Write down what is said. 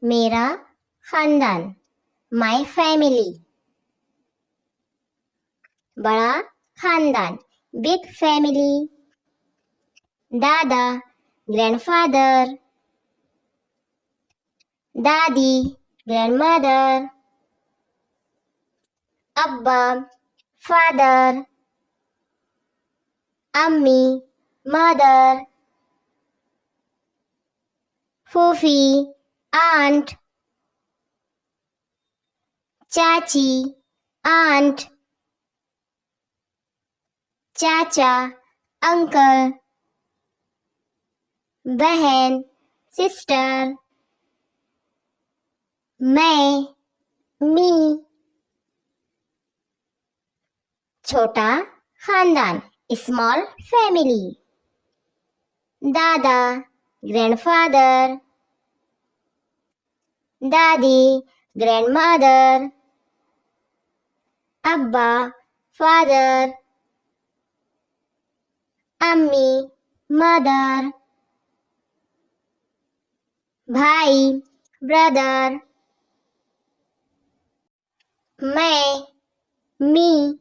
मेरा खानदान, my family. बड़ा खानदान, बिग फैमिली। दादा, ग्रैंडफादर। दादी, ग्रैंडमदर। अब्बा, फादर। अम्मी, मदर। फूफी, आंट। चाची, आंट। चाचा, अंकल। बहन, सिस्टर। मैं, मी। छोटा खानदान, स्मॉल फैमिली। दादा, ग्रैंडफादर। दादी, ग्रैंडमदर। अब्बा, फादर। अम्मी, मदर। भाई, ब्रदर। मैं, मी।